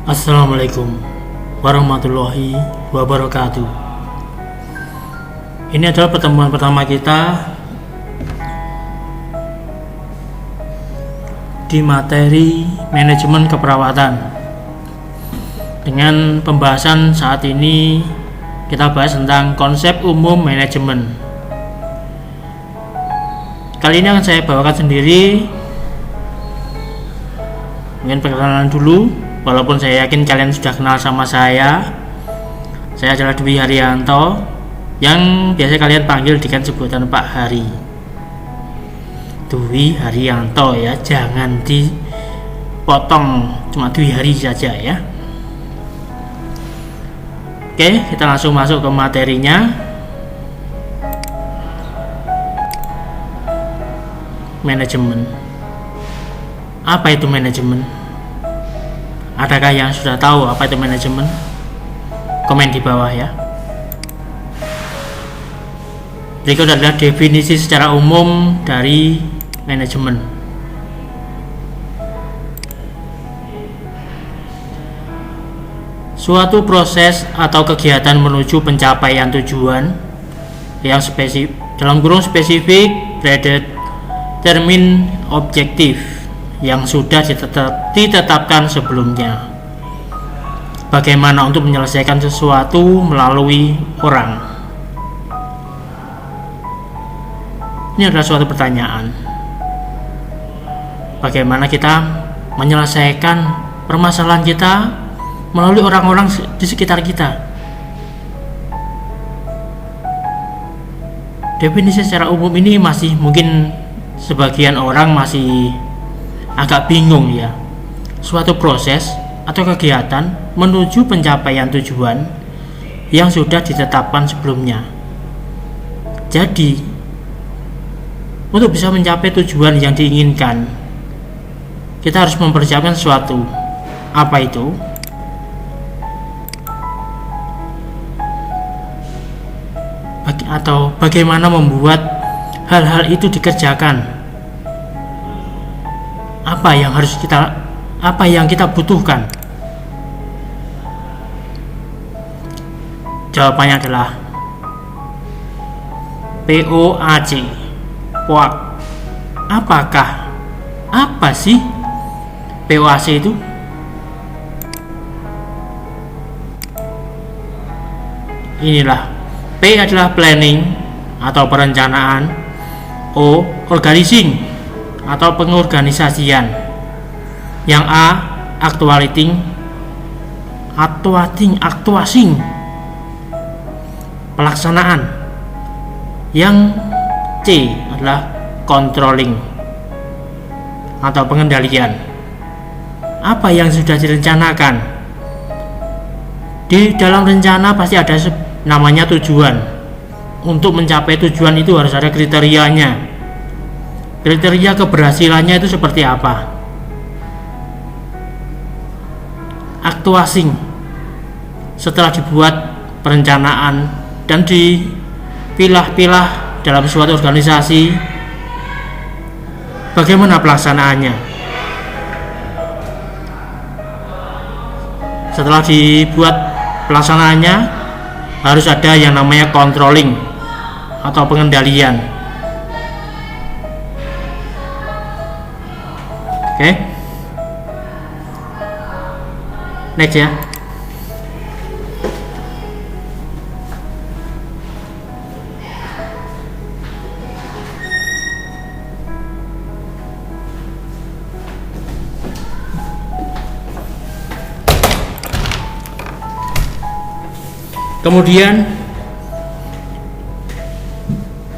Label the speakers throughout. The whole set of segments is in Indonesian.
Speaker 1: Assalamualaikum warahmatullahi wabarakatuh. Ini adalah pertemuan pertama kita di materi manajemen keperawatan. Dengan pembahasan saat ini kita bahas tentang konsep umum manajemen. Kali ini akan saya bawakan sendiri. Mungkin perkenalan dulu. Walaupun saya yakin kalian sudah kenal sama saya adalah Dwi Haryanto, yang biasa kalian panggil dengan sebutan Pak Hari. Dwi Haryanto ya, jangan dipotong, cuma Dwi Hari saja ya. Oke, kita langsung masuk ke materinya. Manajemen. Apa itu manajemen? Adakah yang sudah tahu apa itu manajemen? Komen di bawah ya. Berikut adalah definisi secara umum dari manajemen. Suatu proses atau kegiatan menuju pencapaian tujuan yang spesifik, dalam kurung spesifik, predetermin objektif yang sudah ditetapkan sebelumnya. Bagaimana untuk menyelesaikan sesuatu melalui orang? Ini adalah suatu pertanyaan. Bagaimana kita menyelesaikan permasalahan kita melalui orang-orang di sekitar kita? Definisi secara umum ini masih mungkin sebagian orang masih agak bingung ya. Suatu proses atau kegiatan menuju pencapaian tujuan yang sudah ditetapkan sebelumnya. Jadi, untuk bisa mencapai tujuan yang diinginkan, kita harus mempersiapkan sesuatu. Apa itu? Atau bagaimana membuat hal-hal itu dikerjakan? Apa yang kita butuhkan? Jawabannya adalah POAC. POAC. Apa sih POAC itu? Inilah. P adalah planning atau perencanaan. O, organizing atau pengorganisasian. Yang A, actuating, pelaksanaan. Yang C adalah controlling atau pengendalian. Apa yang sudah direncanakan? Di dalam rencana pasti ada namanya tujuan. Untuk mencapai tujuan itu harus ada kriterianya. Kriteria keberhasilannya itu seperti apa? Actuating, setelah dibuat perencanaan dan dipilah-pilah dalam suatu organisasi, bagaimana pelaksanaannya? Setelah dibuat pelaksanaannya, harus ada yang namanya controlling atau pengendalian. Oke. Next ya. Kemudian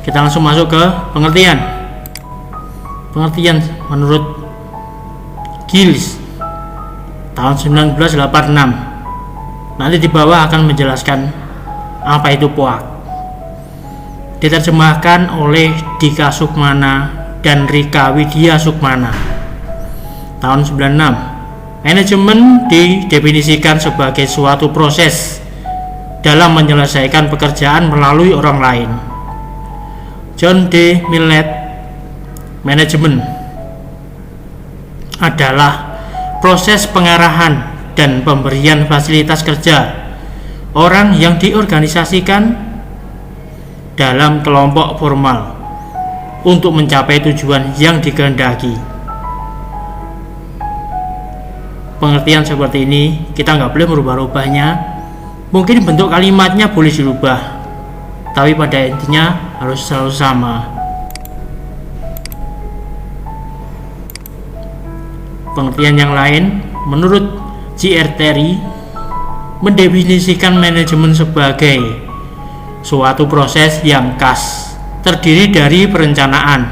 Speaker 1: kita langsung masuk ke pengertian. Pengertian menurut Giles tahun 1986. Nanti di bawah akan menjelaskan apa itu POAC. Diterjemahkan oleh Dika Sukmana dan Rika Widya Sukmana tahun 96. Manajemen didefinisikan sebagai suatu proses dalam menyelesaikan pekerjaan melalui orang lain. John D. Millet, manajemen adalah proses pengarahan dan pemberian fasilitas kerja orang yang diorganisasikan dalam kelompok formal untuk mencapai tujuan yang dikehendaki. Pengertian seperti ini kita nggak boleh merubah-rubahnya. Mungkin bentuk kalimatnya boleh dirubah, tapi pada intinya harus selalu sama. Pengertian yang lain, menurut J.R. Terry, mendefinisikan manajemen sebagai suatu proses yang khas, terdiri dari perencanaan,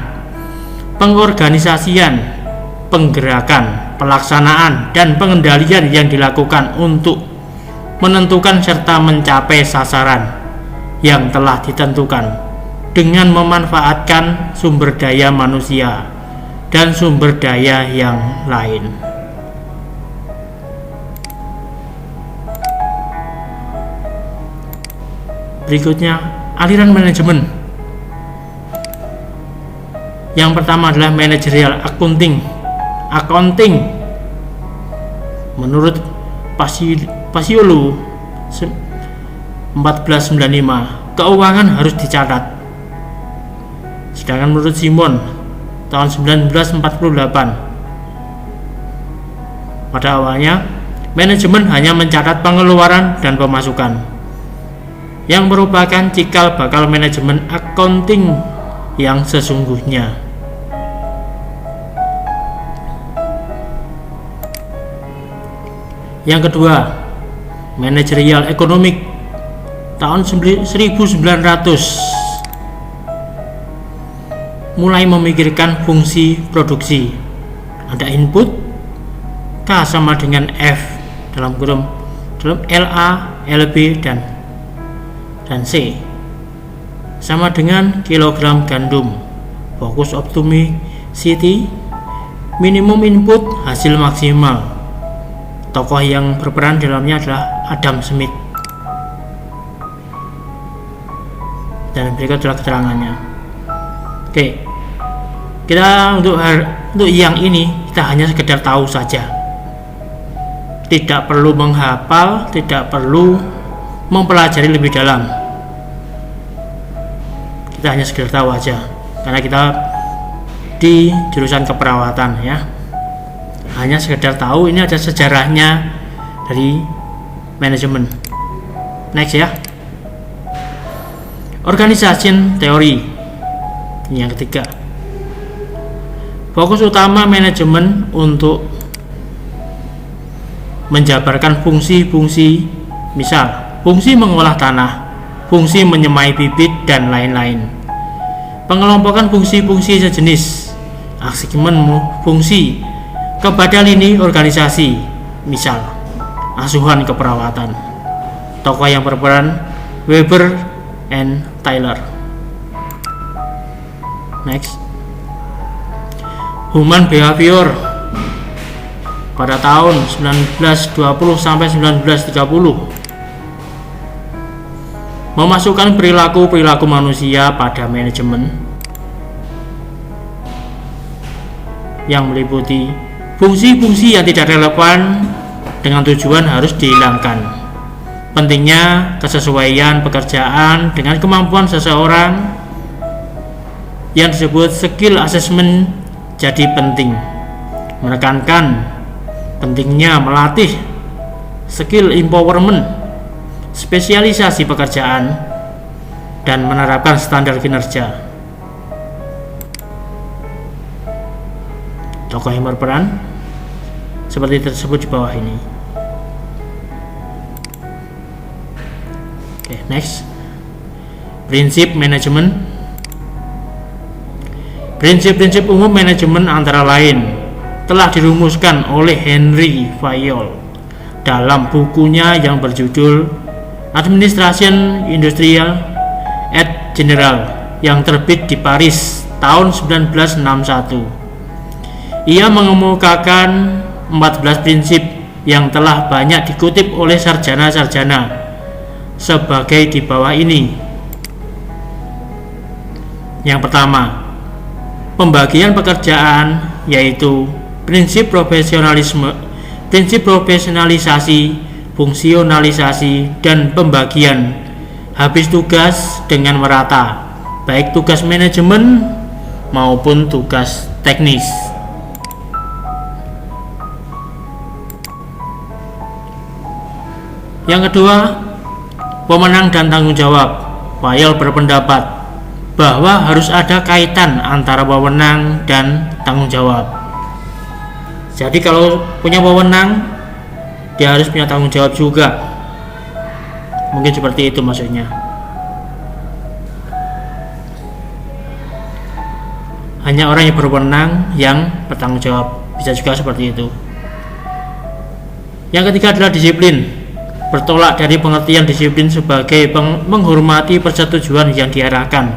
Speaker 1: pengorganisasian, penggerakan, pelaksanaan, dan pengendalian yang dilakukan untuk menentukan serta mencapai sasaran yang telah ditentukan dengan memanfaatkan sumber daya manusia dan sumber daya yang lain. Berikutnya, aliran manajemen. Yang pertama adalah managerial accounting. Menurut Paciolo 1495, keuangan harus dicatat. Sedangkan menurut Simon tahun 1948, pada awalnya manajemen hanya mencatat pengeluaran dan pemasukan, yang merupakan cikal bakal manajemen accounting yang sesungguhnya. Yang kedua, managerial economic tahun 1900 mulai memikirkan fungsi produksi. Ada input K sama dengan F dalam LA, LB dan C sama dengan kilogram gandum. Fokus optimization, minimum input, hasil maksimal. Tokoh yang berperan dalamnya adalah Adam Smith. Dan berikut adalah keterangannya. Oke, kita untuk yang ini kita hanya sekedar tahu saja. Tidak perlu menghafal, tidak perlu mempelajari lebih dalam. Kita hanya sekedar tahu aja, karena kita di jurusan keperawatan ya. Hanya sekedar tahu ini ada sejarahnya dari manajemen. Next ya. Organization theory. Ini yang ketiga. Fokus utama manajemen untuk menjabarkan fungsi-fungsi, misal fungsi mengolah tanah, fungsi menyemai bibit dan lain-lain. Pengelompokan fungsi-fungsi sejenis, aksimen fungsi kepada lini organisasi, misal asuhan keperawatan. Tokoh yang berperan Weber and Taylor. Next, human behavior pada tahun 1920 sampai 1930 memasukkan perilaku manusia pada manajemen yang meliputi fungsi-fungsi yang tidak relevan dengan tujuan harus dihilangkan. Pentingnya kesesuaian pekerjaan dengan kemampuan seseorang yang disebut skill assessment jadi penting. Menekankan pentingnya melatih skill empowerment, spesialisasi pekerjaan, dan menerapkan standar kinerja. Tokoh yang berperan seperti tersebut di bawah ini. Oke, next. Prinsip manajemen. Prinsip-prinsip umum manajemen antara lain telah dirumuskan oleh Henry Fayol dalam bukunya yang berjudul Administration Industrial et General yang terbit di Paris tahun 1961. Ia mengemukakan 14 prinsip yang telah banyak dikutip oleh sarjana-sarjana sebagai di bawah ini. Yang pertama, pembagian pekerjaan, yaitu prinsip profesionalisme prinsip profesionalisasi, fungsionalisasi, dan pembagian habis tugas dengan merata, baik tugas manajemen maupun tugas teknis. Yang kedua, pemenang dan tanggung jawab. Weil berpendapat bahwa harus ada kaitan antara wewenang dan tanggung jawab. Jadi kalau punya wewenang, dia harus punya tanggung jawab juga. Mungkin seperti itu maksudnya. Hanya orang yang berwenang yang bertanggung jawab. Bisa juga seperti itu. Yang ketiga adalah disiplin. Bertolak dari pengertian disiplin sebagai menghormati persetujuan yang diarahkan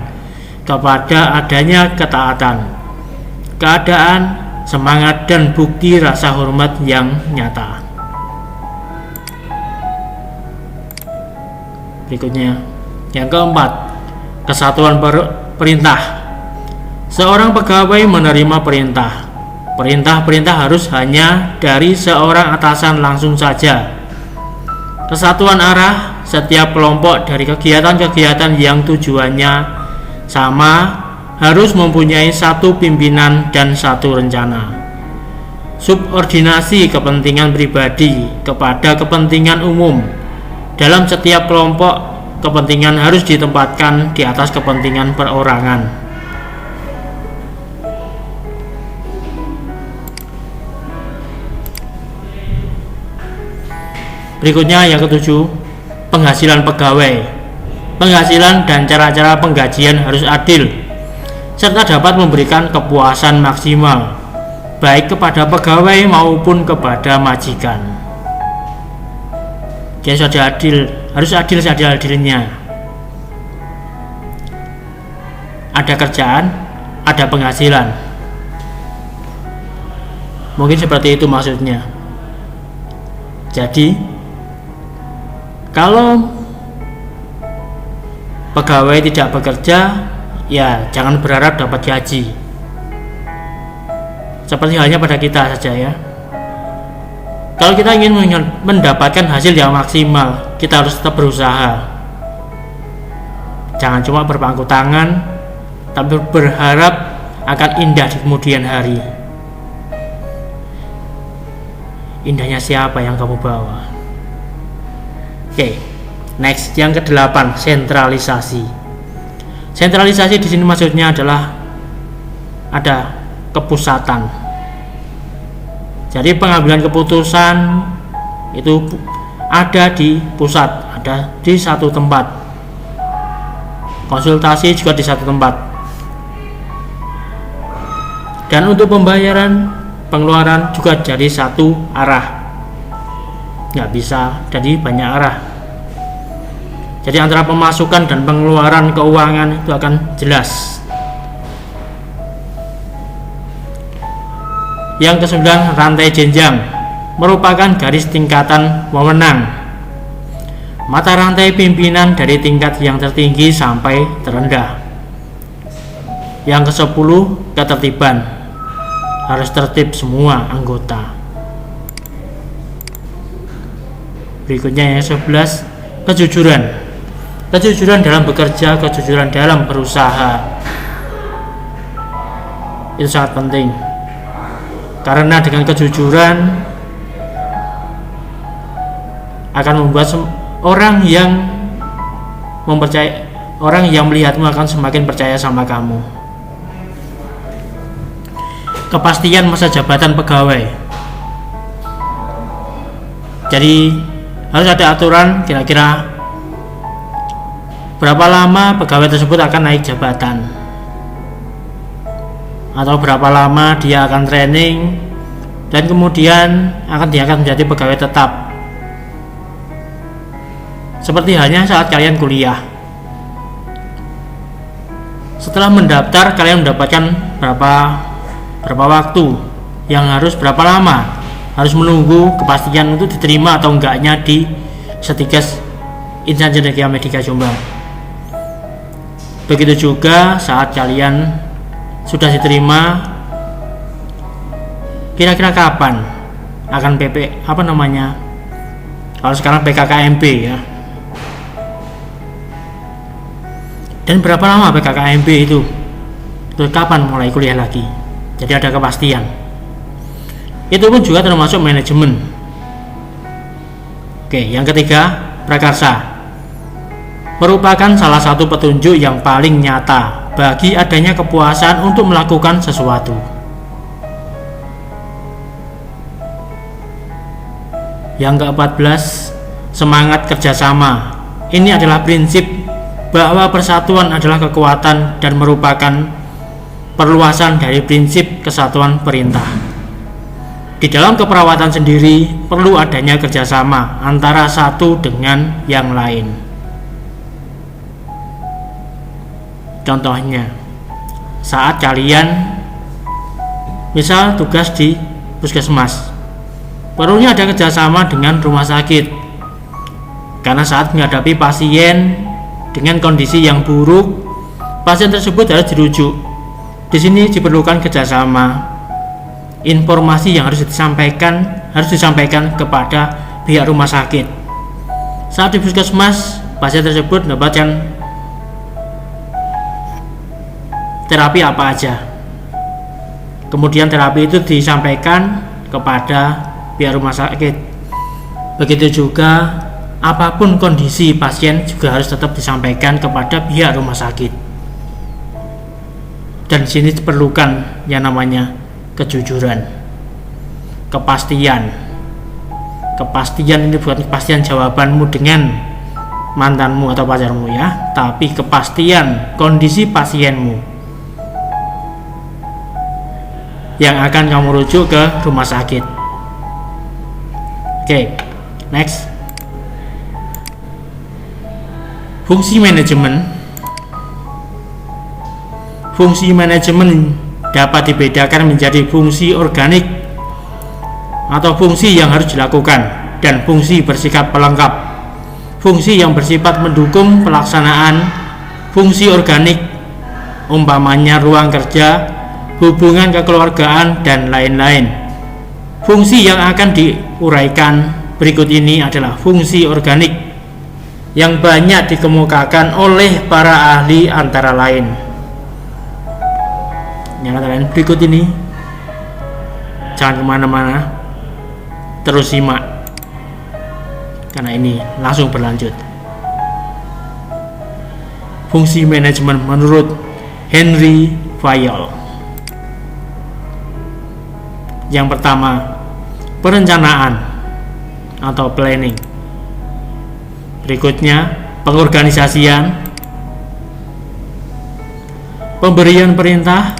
Speaker 1: kepada adanya ketaatan, keadaan, semangat, dan bukti rasa hormat yang nyata. Berikutnya, yang keempat, kesatuan perintah. Seorang pegawai menerima perintah. Perintah-perintah harus hanya dari seorang atasan langsung saja. Kesatuan arah setiap kelompok dari kegiatan-kegiatan yang tujuannya sama harus mempunyai satu pimpinan dan satu rencana. Subordinasi kepentingan pribadi kepada kepentingan umum dalam setiap kelompok kepentingan harus ditempatkan di atas kepentingan perorangan. Berikutnya yang ketujuh, penghasilan pegawai. Penghasilan dan cara-cara penggajian harus adil serta dapat memberikan kepuasan maksimal baik kepada pegawai maupun kepada majikan. Dia sudah adil, harus adil seadil-adilnya. Ada kerjaan, ada penghasilan. Mungkin seperti itu maksudnya. Jadi kalau pegawai tidak bekerja, ya jangan berharap dapat gaji. Seperti halnya pada kita saja ya. Kalau kita ingin mendapatkan hasil yang maksimal, kita harus tetap berusaha. Jangan cuma berpangku tangan, tapi berharap akan indah di kemudian hari. Indahnya siapa yang kamu bawa? Oke, next yang ke-8, sentralisasi. Sentralisasi di sini maksudnya adalah ada kepusatan. Jadi pengambilan keputusan itu ada di pusat, ada di satu tempat. Konsultasi juga di satu tempat. Dan untuk pembayaran, pengeluaran juga dari satu arah. Nggak bisa jadi banyak arah. Jadi antara pemasukan dan pengeluaran keuangan itu akan jelas. Yang ke-9, rantai jenjang merupakan garis tingkatan wewenang. Mata rantai pimpinan dari tingkat yang tertinggi sampai terendah. Yang ke-10, ketertiban. Harus tertib semua anggota. Berikutnya yang 11, kejujuran. Kejujuran dalam bekerja, kejujuran dalam berusaha. Itu sangat penting. Karena dengan kejujuran akan membuat orang yang melihatmu akan semakin percaya sama kamu. Kepastian masa jabatan pegawai. Jadi harus ada aturan kira-kira berapa lama pegawai tersebut akan naik jabatan, atau berapa lama dia akan training dan kemudian akan diangkat menjadi pegawai tetap. Seperti halnya saat kalian kuliah, setelah mendaftar kalian mendapatkan berapa waktu yang harus berapa lama harus menunggu kepastian untuk diterima atau enggaknya di Satgas Instansi Tenaga Medika Jombang. Begitu juga saat kalian sudah diterima, kira-kira kapan akan kalau sekarang PKKMB ya. Dan berapa lama PKKMB itu? Kapan mulai kuliah lagi? Jadi ada kepastian. Itu pun juga termasuk manajemen. Oke, yang ketiga, prakarsa. Merupakan salah satu petunjuk yang paling nyata bagi adanya kepuasan untuk melakukan sesuatu. Yang ke-14, semangat kerjasama. Ini adalah prinsip bahwa persatuan adalah kekuatan dan merupakan perluasan dari prinsip kesatuan perintah. Di dalam keperawatan sendiri perlu adanya kerjasama antara satu dengan yang lain. Contohnya, saat kalian misal tugas di puskesmas, perlunya ada kerjasama dengan rumah sakit, karena saat menghadapi pasien dengan kondisi yang buruk, pasien tersebut harus dirujuk. Di sini diperlukan kerjasama. Informasi yang harus disampaikan kepada pihak rumah sakit. Saat di puskesmas, pasien tersebut mendapatkan terapi apa aja. Kemudian terapi itu disampaikan kepada pihak rumah sakit. Begitu juga apapun kondisi pasien juga harus tetap disampaikan kepada pihak rumah sakit. Dan di sini diperlukan yang namanya kejujuran, kepastian. Kepastian ini bukan kepastian jawabanmu dengan mantanmu atau pacarmu ya, tapi kepastian kondisi pasienmu yang akan kamu rujuk ke rumah sakit. Oke, next. Fungsi manajemen. Fungsi manajemen dapat dibedakan menjadi fungsi organik atau fungsi yang harus dilakukan dan fungsi bersikap pelengkap. Fungsi yang bersifat mendukung pelaksanaan fungsi organik umpamanya ruang kerja, hubungan kekeluargaan, dan lain-lain. Fungsi yang akan diuraikan berikut ini adalah fungsi organik yang banyak dikemukakan oleh para ahli antara lain. Yang antara lain berikut ini. Jangan kemana-mana, terus simak karena ini langsung berlanjut. Fungsi manajemen menurut Henry Fayol. Yang pertama, perencanaan atau planning. Berikutnya, pengorganisasian, pemberian perintah,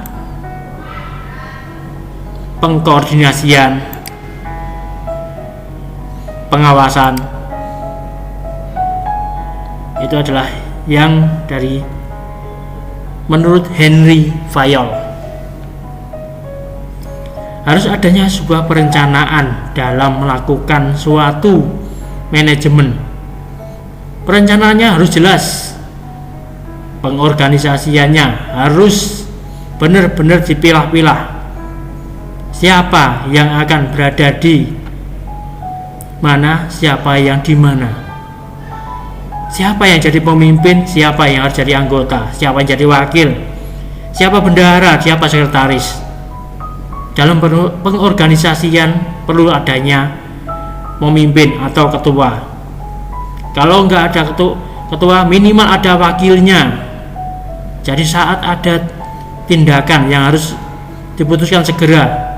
Speaker 1: pengkoordinasian, pengawasan. Itu adalah yang dari menurut Henry Fayol. Harus adanya sebuah perencanaan dalam melakukan suatu manajemen. Perencanaannya harus jelas, pengorganisasiannya harus benar-benar dipilah-pilah. Siapa yang akan berada di mana, siapa yang di mana, siapa yang jadi pemimpin, siapa yang harus jadi anggota, siapa yang jadi wakil, siapa bendahara, siapa sekretaris. Dalam pengorganisasian perlu adanya pemimpin atau ketua. Kalau nggak ada ketua, minimal ada wakilnya. Jadi saat ada tindakan yang harus diputuskan segera,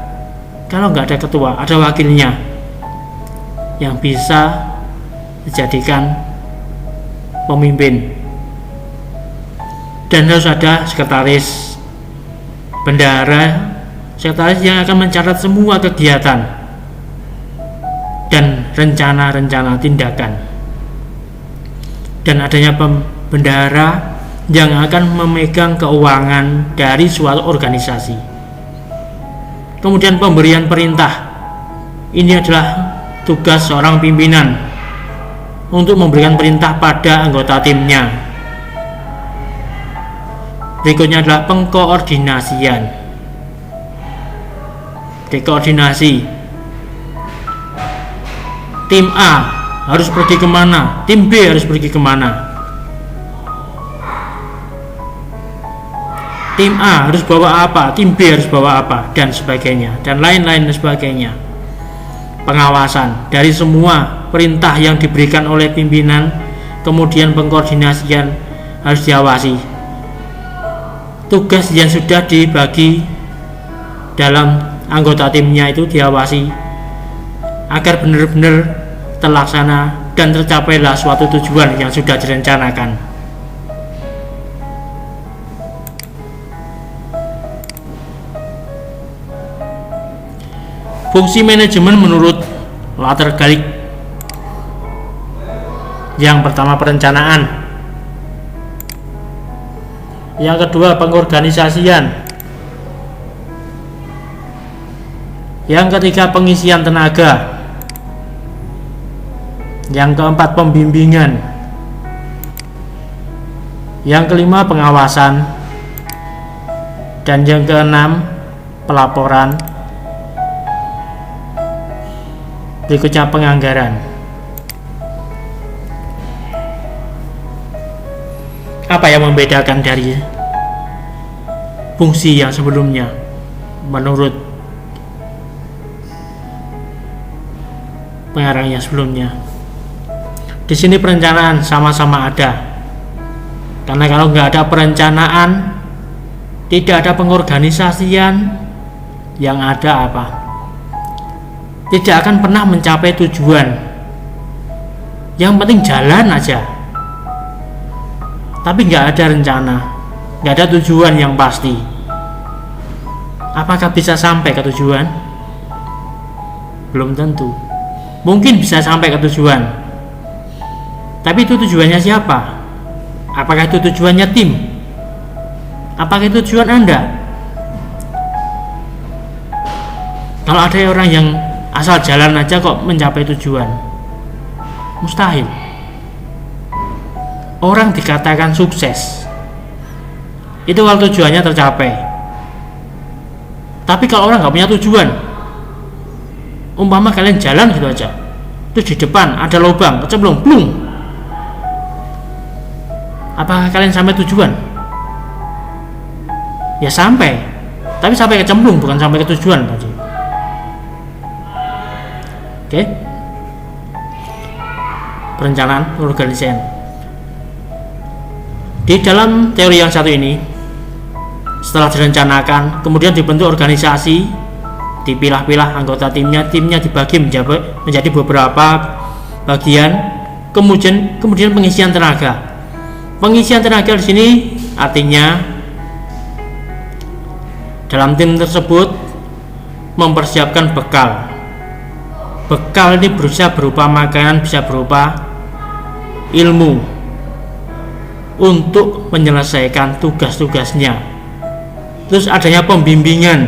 Speaker 1: kalau nggak ada ketua, ada wakilnya yang bisa dijadikan pemimpin. Dan harus ada sekretaris, bendahara, sekretaris yang akan mencatat semua kegiatan dan rencana-rencana tindakan. Dan adanya bendahara yang akan memegang keuangan dari suatu organisasi. Kemudian pemberian perintah. Ini adalah tugas seorang pimpinan untuk memberikan perintah pada anggota timnya. Berikutnya adalah pengkoordinasian. Koordinasi tim A harus pergi kemana, tim B harus pergi kemana, tim A harus bawa apa, tim B harus bawa apa, dan sebagainya, dan lain-lain dan sebagainya. Pengawasan dari semua perintah yang diberikan oleh pimpinan, kemudian pengkoordinasian harus diawasi. Tugas yang sudah dibagi dalam anggota timnya itu diawasi agar benar-benar terlaksana dan tercapailah suatu tujuan yang sudah direncanakan. Fungsi manajemen menurut Latergalik. Yang pertama perencanaan, yang kedua pengorganisasian, yang ketiga pengisian tenaga, yang keempat pembimbingan, yang kelima pengawasan, dan yang keenam pelaporan. Berikutnya penganggaran. Apa yang membedakan dari fungsi yang sebelumnya menurut pengarang yang sebelumnya? Di sini perencanaan sama-sama ada, karena kalau nggak ada perencanaan, tidak ada pengorganisasian, yang ada apa? Tidak akan pernah mencapai tujuan. Yang penting jalan aja, tapi nggak ada rencana, nggak ada tujuan yang pasti. Apakah bisa sampai ke tujuan? Belum tentu. Mungkin bisa sampai ke tujuan, tapi itu tujuannya siapa? Apakah itu tujuannya tim? Apakah itu tujuan Anda? Kalau ada orang yang asal jalan aja kok mencapai tujuan, mustahil. Orang dikatakan sukses itu kalau tujuannya tercapai. Tapi kalau orang nggak punya tujuan, umpama kalian jalan gitu aja, terus di depan ada lubang, kecemplung, plung, apakah kalian sampai tujuan? Ya sampai, tapi sampai kecemplung, bukan sampai ke tujuan tadi. Oke. Perencanaan organisasi. Di dalam teori yang satu ini, setelah direncanakan, kemudian dibentuk organisasi, dipilah-pilah anggota timnya dibagi menjadi beberapa bagian, kemudian pengisian tenaga. Pengisian tenaga di sini artinya dalam tim tersebut mempersiapkan bekal. Bekal ini bisa berupa makanan, bisa berupa ilmu untuk menyelesaikan tugas-tugasnya. Terus adanya pembimbingan,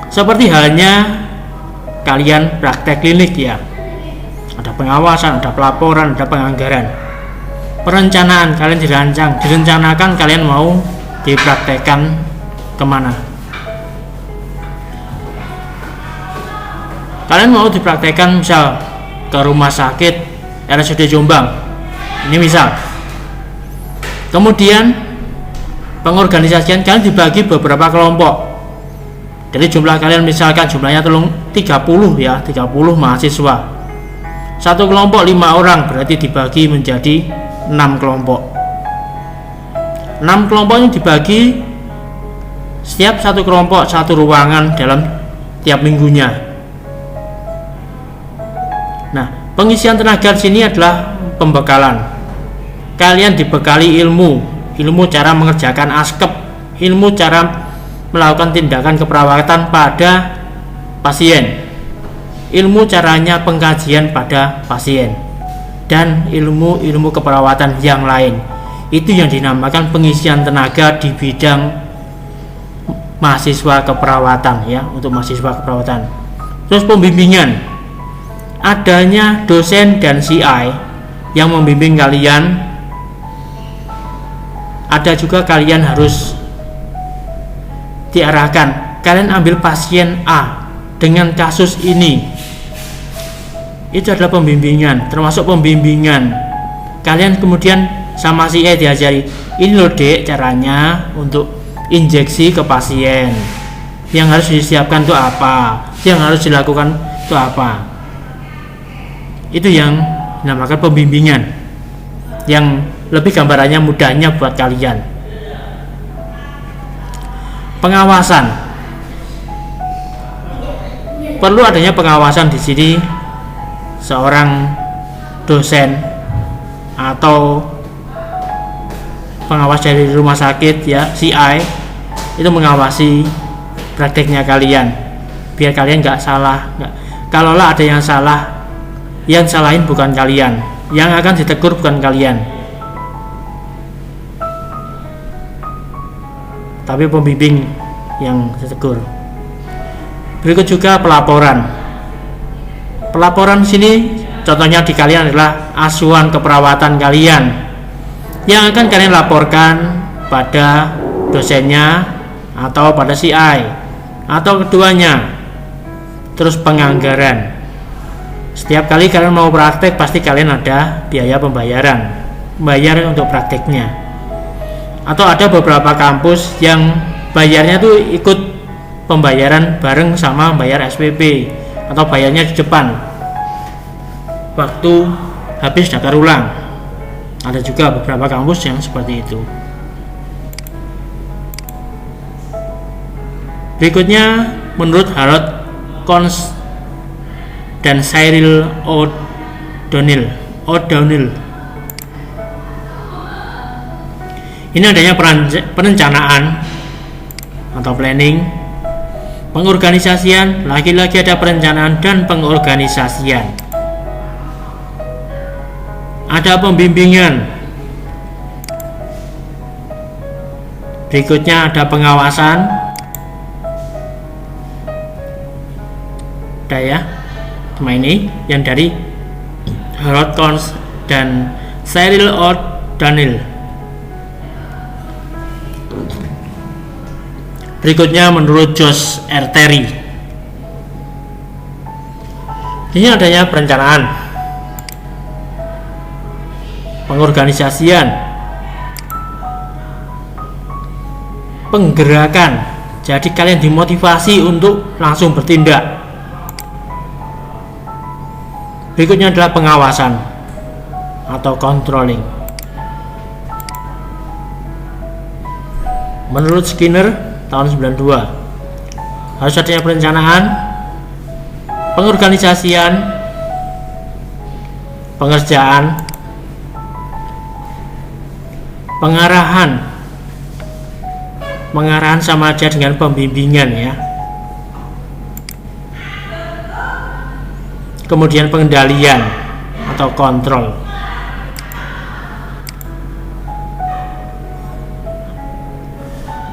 Speaker 1: seperti halnya kalian praktek klinik ya, ada pengawasan, ada pelaporan, ada penganggaran. Perencanaan, kalian direncanakan kalian mau dipraktekkan kemana. Kalian mau dipraktekkan misal ke rumah sakit RSUD Jombang, ini misal. Kemudian pengorganisasian kalian dibagi beberapa kelompok. Jadi jumlah kalian misalkan jumlahnya 30 ya, 30 mahasiswa. Satu kelompok 5 orang, berarti dibagi menjadi 6 kelompok. 6 kelompok ini dibagi, setiap satu kelompok satu ruangan dalam tiap minggunya. Nah, pengisian tenaga di sini adalah pembekalan. Kalian dibekali ilmu cara mengerjakan askep, ilmu cara melakukan tindakan keperawatan pada pasien, ilmu caranya pengkajian pada pasien, dan ilmu keperawatan yang lain. Itu yang dinamakan pengisian tenaga di bidang mahasiswa keperawatan ya, untuk mahasiswa keperawatan. Terus pembimbingan, adanya dosen dan CI yang membimbing kalian. Ada juga kalian harus diarahkan, kalian ambil pasien A dengan kasus ini, itu adalah pembimbingan, termasuk pembimbingan. Kalian kemudian sama si E diajari, ini loh dek caranya untuk injeksi ke pasien, yang harus disiapkan itu apa, yang harus dilakukan itu apa. Itu yang dinamakan pembimbingan, yang lebih gambarannya mudahnya buat kalian. Pengawasan, perlu adanya pengawasan di sini. Seorang dosen atau pengawas dari rumah sakit ya, CI, itu mengawasi prakteknya kalian biar kalian nggak salah. Kalaulah ada yang salah, yang salahin bukan kalian, yang akan ditegur bukan kalian, tapi pembimbing yang ditegur. Berikut juga pelaporan. Pelaporan sini contohnya di kalian adalah asuhan keperawatan kalian yang akan kalian laporkan pada dosennya atau pada CI atau keduanya. Terus penganggaran. Setiap kali kalian mau praktek pasti kalian ada biaya pembayaran, bayar untuk prakteknya. Atau ada beberapa kampus yang bayarnya tuh ikut pembayaran bareng sama bayar SPP atau bayarnya di depan waktu habis daftar ulang. Ada juga beberapa kampus yang seperti itu. Berikutnya menurut Harold Kons dan Cyril O'Donnell, ini adanya perencanaan atau planning, pengorganisasian. Lagi-lagi ada perencanaan dan pengorganisasian. Ada pembimbingan. Berikutnya ada pengawasan. Ada ya, cuma ini yang dari Harold Kons dan Cyril O'Donnell. Berikutnya menurut Josh R. Terry. Ini adanya perencanaan, pengorganisasian, penggerakan. Jadi kalian dimotivasi untuk langsung bertindak. Berikutnya adalah pengawasan atau controlling. Menurut Skinner tahun 92 harus adanya perencanaan, pengorganisasian, pengerjaan, pengarahan sama aja dengan pembimbingan ya. Kemudian pengendalian atau kontrol.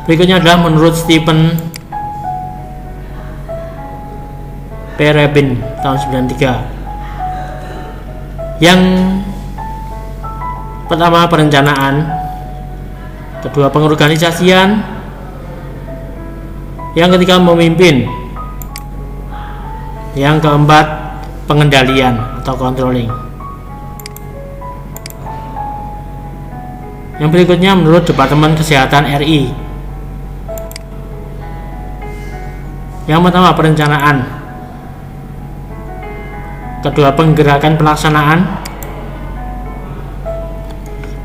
Speaker 1: Berikutnya adalah menurut Stephen P. Rabin tahun 93. Yang pertama perencanaan, kedua pengorganisasian, yang ketiga memimpin, yang keempat pengendalian atau controlling. Yang berikutnya menurut Departemen Kesehatan RI. Yang pertama perencanaan, kedua penggerakan pelaksanaan,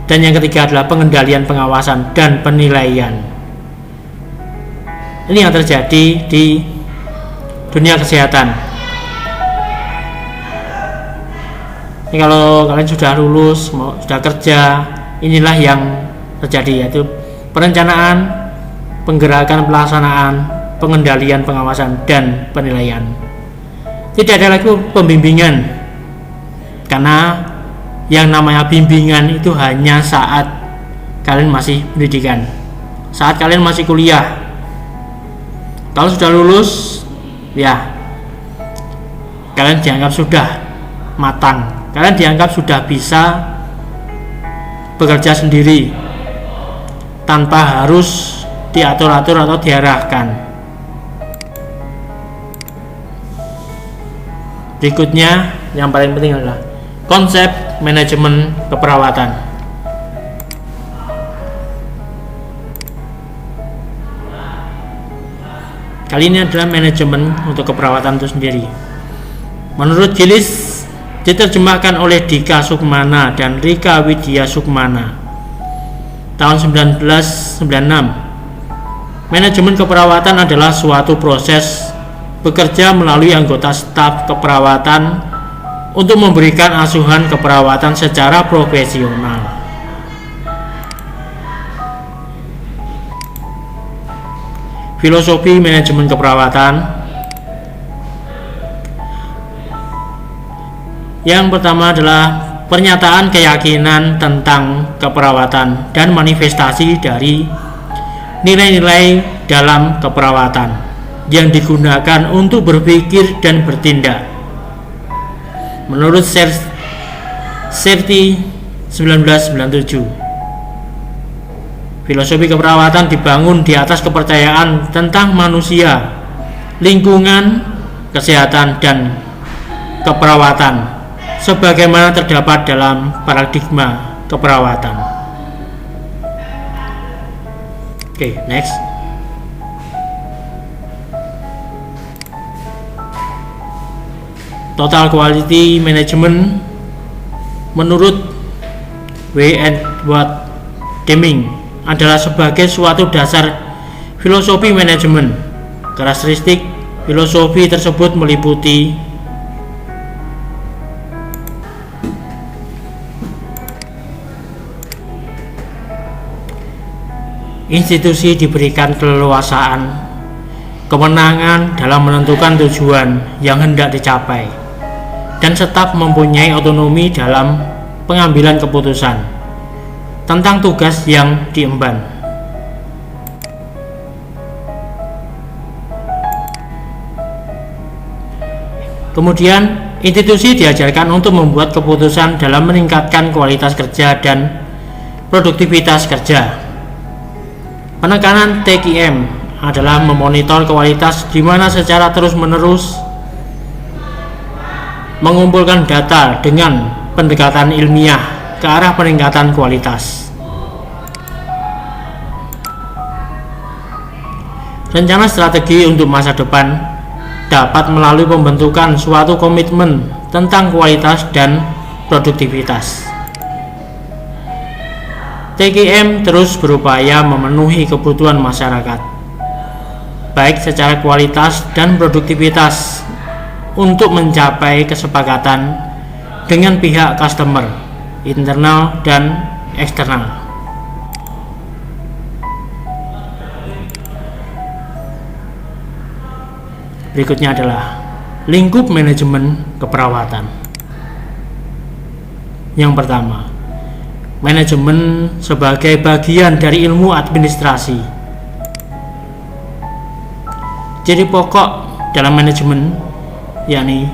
Speaker 1: dan yang ketiga adalah pengendalian, pengawasan, dan penilaian. Ini yang terjadi di dunia kesehatan. Ini kalau kalian sudah lulus, sudah kerja, inilah yang terjadi, yaitu perencanaan, penggerakan pelaksanaan, pengendalian, pengawasan, dan penilaian. Tidak ada lagi pembimbingan, karena yang namanya bimbingan itu hanya saat kalian masih pendidikan, saat kalian masih kuliah. Kalau sudah lulus, ya kalian dianggap sudah matang, kalian dianggap sudah bisa bekerja sendiri tanpa harus diatur-atur atau diarahkan. Berikutnya yang paling penting adalah konsep manajemen keperawatan. Kali ini adalah manajemen untuk keperawatan itu sendiri. Menurut Gillis, diterjemahkan oleh Dika Sukmana dan Rika Widya Sukmana tahun 1996. Manajemen keperawatan adalah suatu proses bekerja melalui anggota staf keperawatan untuk memberikan asuhan keperawatan secara profesional. Filosofi manajemen keperawatan. Yang pertama adalah pernyataan keyakinan tentang keperawatan dan manifestasi dari nilai-nilai dalam keperawatan yang digunakan untuk berpikir dan bertindak. Menurut Serti 1997, filosofi keperawatan dibangun di atas kepercayaan tentang manusia, lingkungan, kesehatan, dan keperawatan sebagaimana terdapat dalam paradigma keperawatan. Oke, next. Total Quality Management menurut W. Edward Deming adalah sebagai suatu dasar filosofi manajemen. Karakteristik filosofi tersebut meliputi institusi diberikan keleluasaan, kewenangan dalam menentukan tujuan yang hendak dicapai, dan staf mempunyai otonomi dalam pengambilan keputusan tentang tugas yang diemban. Kemudian, institusi diajarkan untuk membuat keputusan dalam meningkatkan kualitas kerja dan produktivitas kerja. Penekanan TQM adalah memonitor kualitas di mana secara terus-menerus mengumpulkan data dengan pendekatan ilmiah ke arah peningkatan kualitas. Rencana strategi untuk masa depan dapat melalui pembentukan suatu komitmen tentang kualitas dan produktivitas. TQM terus berupaya memenuhi kebutuhan masyarakat, baik secara kualitas dan produktivitas, untuk mencapai kesepakatan dengan pihak customer, internal dan eksternal. Berikutnya adalah lingkup manajemen keperawatan. Yang pertama, manajemen sebagai bagian dari ilmu administrasi. Ciri pokok dalam manajemen yakni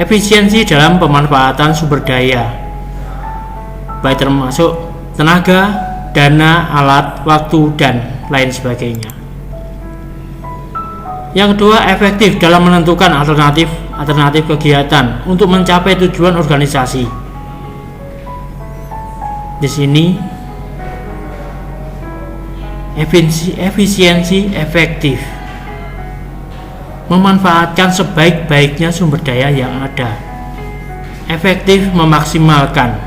Speaker 1: efisiensi dalam pemanfaatan sumber daya, baik termasuk tenaga, dana, alat, waktu, dan lain sebagainya. Yang kedua, efektif dalam menentukan alternatif kegiatan untuk mencapai tujuan organisasi. Di sini efisiensi efektif memanfaatkan sebaik-baiknya sumber daya yang ada, efektif memaksimalkan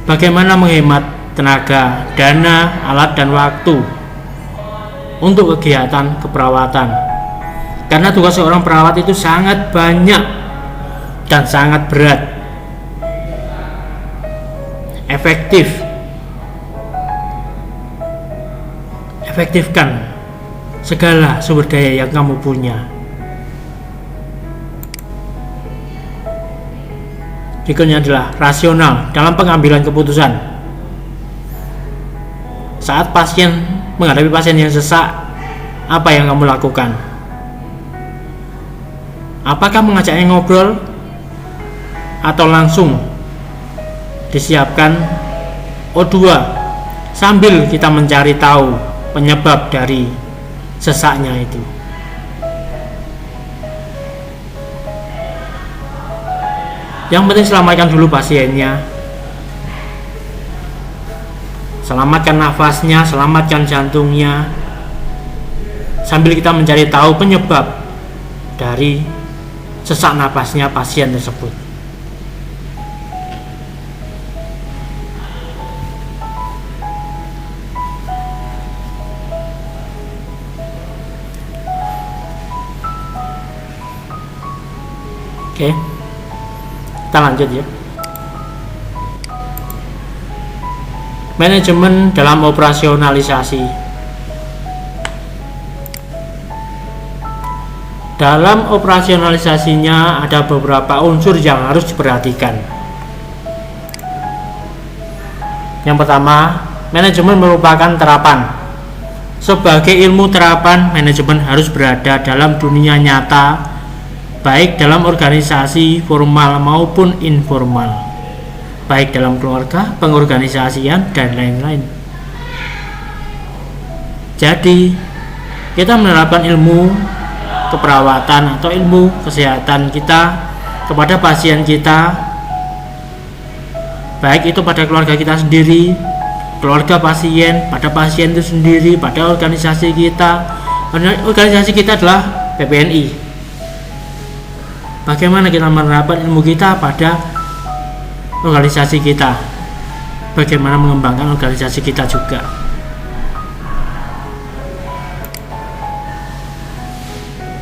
Speaker 1: bagaimana menghemat tenaga, dana, alat, dan waktu untuk kegiatan keperawatan, karena tugas seorang perawat itu sangat banyak dan sangat berat. Efektifkan segala sumber daya yang kamu punya. Berikutnya adalah rasional dalam pengambilan keputusan. Saat menghadapi pasien yang sesak, apa yang kamu lakukan? Apakah mengajaknya ngobrol atau langsung disiapkan O2 sambil kita mencari tahu penyebab dari sesaknya itu? Yang penting selamatkan dulu pasiennya, selamatkan nafasnya, selamatkan jantungnya, sambil kita mencari tahu penyebab dari sesak nafasnya pasien tersebut. Oke, kita lanjut ya. Manajemen dalam operasionalisasi. Dalam operasionalisasinya ada beberapa unsur yang harus diperhatikan. Yang pertama, manajemen merupakan terapan. Sebagai ilmu terapan, manajemen harus berada dalam dunia nyata, baik dalam organisasi formal maupun informal, baik dalam keluarga, pengorganisasian, dan lain-lain. Jadi, kita menerapkan ilmu keperawatan atau ilmu kesehatan kita kepada pasien kita, baik itu pada keluarga kita sendiri, keluarga pasien, pada pasien itu sendiri, pada organisasi kita. Organisasi kita adalah PPNI. Bagaimana kita menerapkan ilmu kita pada organisasi kita, bagaimana mengembangkan organisasi kita juga.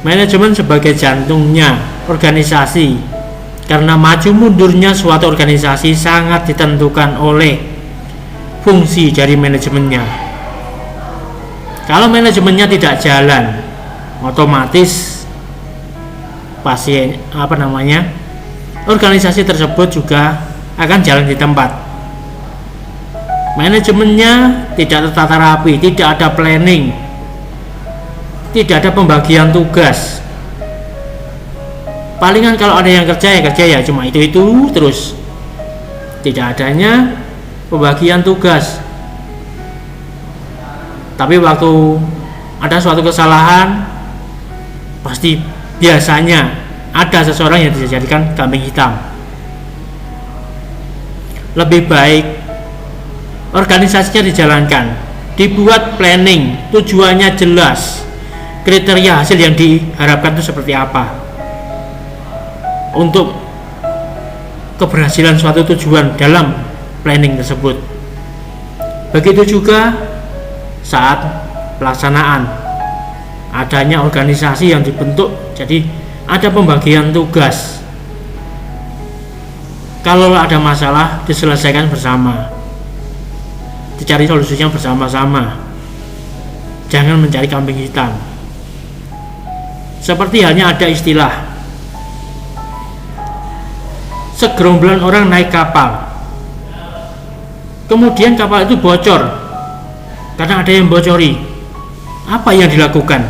Speaker 1: Manajemen sebagai jantungnya organisasi, karena maju mundurnya suatu organisasi sangat ditentukan oleh fungsi dari manajemennya. Kalau manajemennya tidak jalan, otomatis organisasi tersebut juga akan jalan di tempat. Manajemennya tidak tertata rapi, tidak ada planning, tidak ada pembagian tugas. Palingan kalau ada yang kerja ya cuma itu terus, tidak adanya pembagian tugas. Tapi waktu ada suatu kesalahan, pasti biasanya ada seseorang yang dijadikan kambing hitam. Lebih baik organisasinya dijalankan, dibuat planning, tujuannya jelas, kriteria hasil yang diharapkan itu seperti apa untuk keberhasilan suatu tujuan dalam planning tersebut. Begitu juga saat pelaksanaan, adanya organisasi yang dibentuk, jadi ada pembagian tugas. Kalau ada masalah diselesaikan bersama, dicari solusinya bersama-sama, jangan mencari kambing hitam. Seperti halnya ada istilah, segerombolan orang naik kapal, kemudian kapal itu bocor karena ada yang bocori. Apa yang dilakukan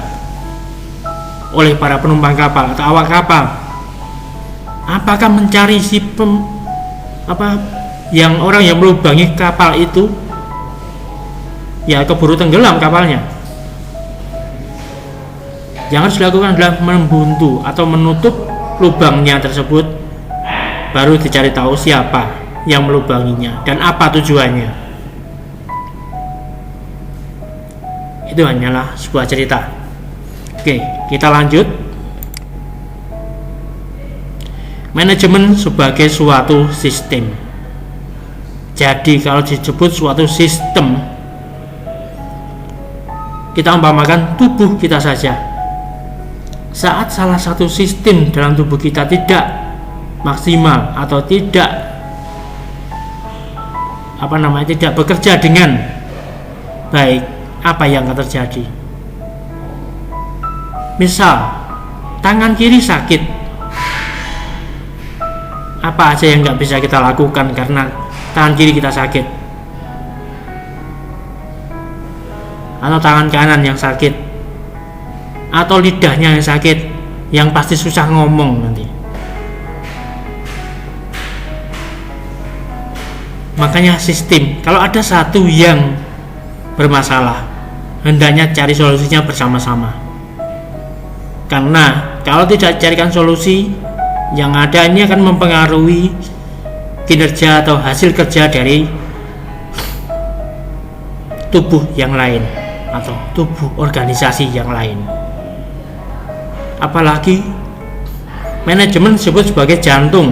Speaker 1: oleh para penumpang kapal atau awak kapal? Apakah mencari orang yang melubangi kapal itu, ya keburu tenggelam kapalnya? Yang harus dilakukan adalah membuntu atau menutup lubangnya tersebut, baru dicari tahu siapa yang melubanginya dan apa tujuannya. Itu hanyalah sebuah cerita. Oke, kita lanjut. Manajemen sebagai suatu sistem. Jadi kalau disebut suatu sistem, kita umpamakan tubuh kita saja. Saat salah satu sistem dalam tubuh kita tidak maksimal atau tidak bekerja dengan baik, apa yang akan terjadi? Misal tangan kiri sakit, apa aja yang nggak bisa kita lakukan karena tangan kiri kita sakit, atau tangan kanan yang sakit, atau lidahnya yang sakit, yang pasti susah ngomong nanti. Makanya sistem, kalau ada satu yang bermasalah, hendaknya cari solusinya bersama-sama. Karena kalau tidak carikan solusi, Yang ada ini akan mempengaruhi kinerja atau hasil kerja dari tubuh yang lain atau tubuh organisasi yang lain. Apalagi manajemen disebut sebagai jantung.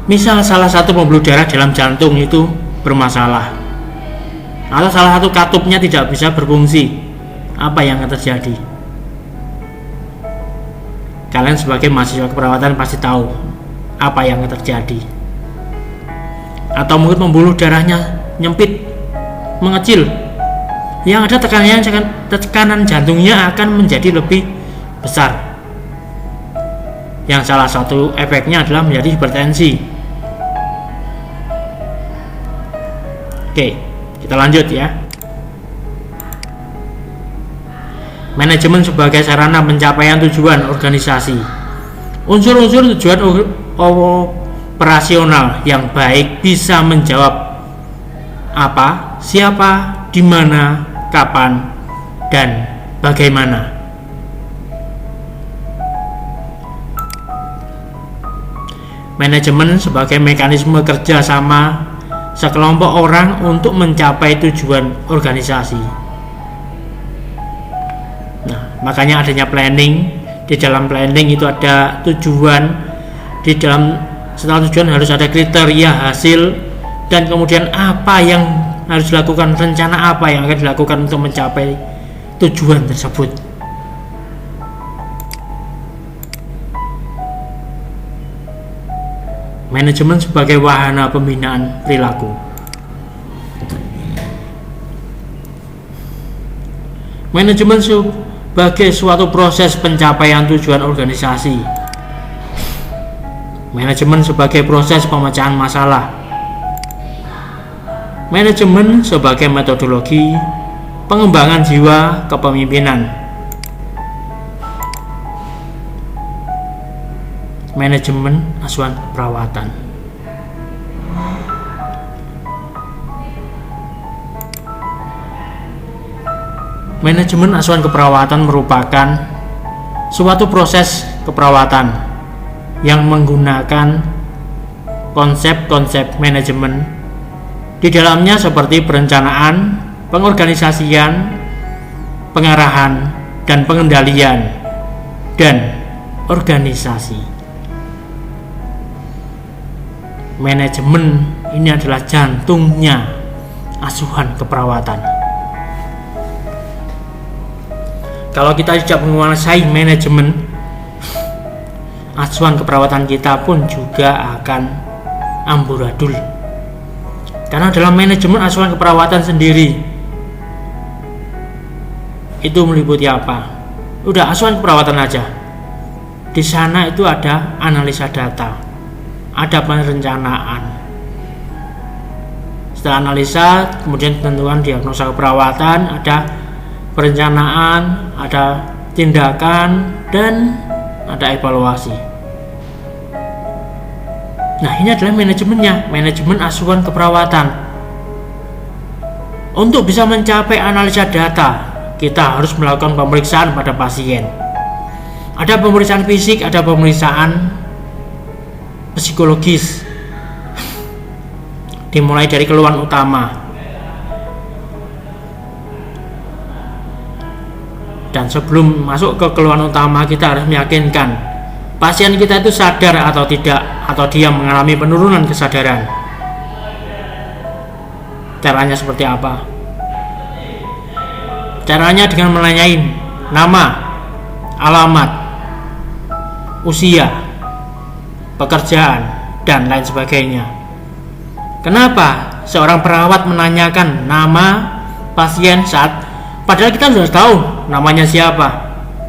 Speaker 1: Misal salah satu pembuluh darah dalam jantung itu bermasalah, atau salah satu katupnya tidak bisa berfungsi, apa yang akan terjadi? Kalian sebagai mahasiswa keperawatan pasti tahu apa yang akan terjadi. Atau mungkin pembuluh darahnya nyempit, mengecil, yang ada tekanan jantungnya akan menjadi lebih besar, yang salah satu efeknya adalah menjadi hipertensi. Oke, kita lanjut ya. Manajemen sebagai sarana pencapaian tujuan organisasi. Unsur-unsur tujuan operasional yang baik bisa menjawab apa, siapa, di mana, kapan, dan bagaimana. Manajemen sebagai mekanisme kerjasama sekelompok orang untuk mencapai tujuan organisasi. Nah, makanya adanya planning. Di dalam planning itu ada tujuan. Di dalam setelah tujuan harus ada kriteria hasil, dan kemudian apa yang harus dilakukan, rencana apa yang akan dilakukan untuk mencapai tujuan tersebut. Manajemen sebagai wahana pembinaan perilaku. Manajemen sebagai suatu proses pencapaian tujuan organisasi. Manajemen sebagai proses pemecahan masalah. Manajemen sebagai metodologi pengembangan jiwa kepemimpinan. Manajemen asuhan perawatan. Manajemen asuhan keperawatan merupakan suatu proses keperawatan yang menggunakan konsep-konsep manajemen di dalamnya seperti perencanaan, pengorganisasian, pengarahan, dan pengendalian, dan organisasi. Manajemen ini adalah jantungnya asuhan keperawatan. Kalau kita tidak menguasai manajemen asuhan keperawatan, kita pun juga akan amburadul. Karena dalam manajemen asuhan keperawatan sendiri itu meliputi apa? Udah asuhan keperawatan aja. Di sana itu ada analisa data, ada perencanaan. Setelah analisa, kemudian tentukan diagnosa keperawatan, ada perencanaan, ada tindakan, dan ada evaluasi. Nah, ini adalah manajemennya, manajemen asuhan keperawatan. Untuk bisa mencapai analisa data, kita harus melakukan pemeriksaan pada pasien. Ada pemeriksaan fisik, ada pemeriksaan psikologis. Dimulai dari keluhan utama. Dan sebelum masuk ke keluhan utama, kita harus meyakinkan pasien kita itu sadar atau tidak, atau dia mengalami penurunan kesadaran. Caranya seperti apa? Caranya dengan menanyai nama, alamat, usia, pekerjaan, dan lain sebagainya. Kenapa seorang perawat menanyakan nama pasien padahal kita sudah tahu namanya siapa,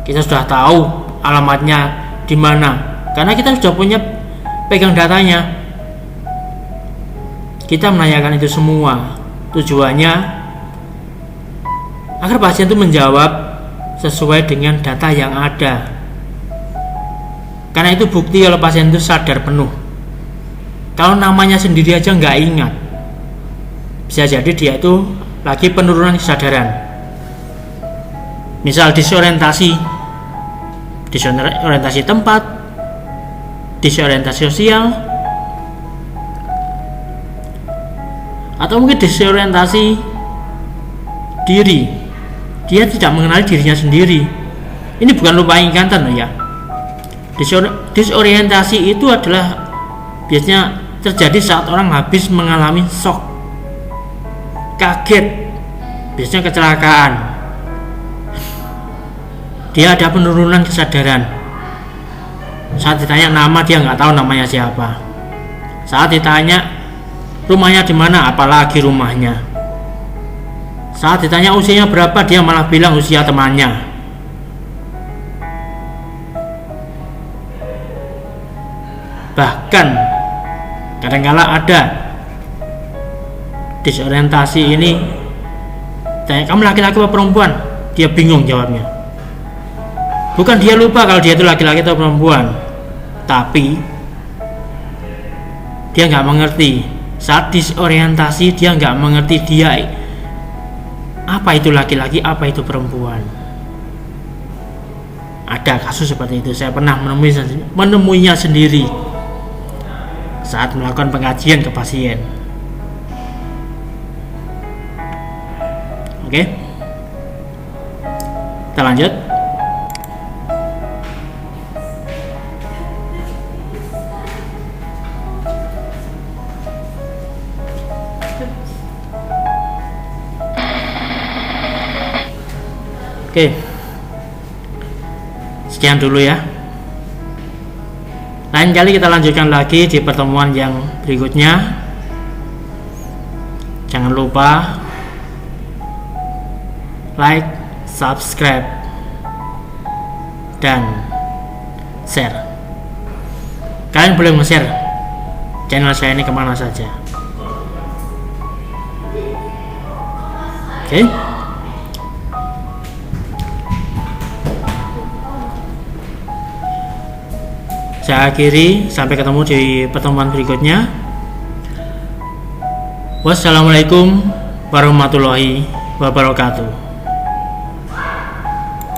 Speaker 1: kita sudah tahu alamatnya di mana, karena kita sudah punya pegang datanya. Kita menanyakan itu semua tujuannya agar pasien itu menjawab sesuai dengan data yang ada. Karena itu bukti kalau pasien itu sadar penuh. Kalau namanya sendiri aja nggak ingat, bisa jadi dia itu lagi penurunan kesadaran. Misal disorientasi, disorientasi tempat, disorientasi sosial, atau mungkin disorientasi diri. Dia tidak mengenali dirinya sendiri. Ini bukan lupa ingatan loh ya. Disorientasi itu adalah biasanya terjadi saat orang habis mengalami shock, kaget, biasanya kecelakaan. Dia ada penurunan kesadaran. Saat ditanya nama, dia nggak tahu namanya siapa. Saat ditanya rumahnya di mana, apalagi rumahnya. Saat ditanya usianya berapa, dia malah bilang usia temannya. Bahkan kadang-kala ada disorientasi ini, tanya kamu laki-laki atau perempuan, dia bingung jawabnya. Bukan dia lupa kalau dia itu laki-laki atau perempuan, tapi dia nggak mengerti. Saat disorientasi, dia nggak mengerti dia apa itu laki-laki, apa itu perempuan. Ada kasus seperti itu, saya pernah menemuinya sendiri saat melakukan pengajian ke pasien. Oke, kita lanjut. Oke, sekian dulu ya. Lain kali kita lanjutkan lagi di pertemuan yang berikutnya. Jangan lupa like, subscribe, dan share. Kalian boleh nge-share channel saya ini kemana saja. Oke. Saya akhiri, sampai ketemu di pertemuan berikutnya. Wassalamualaikum warahmatullahi wabarakatuh.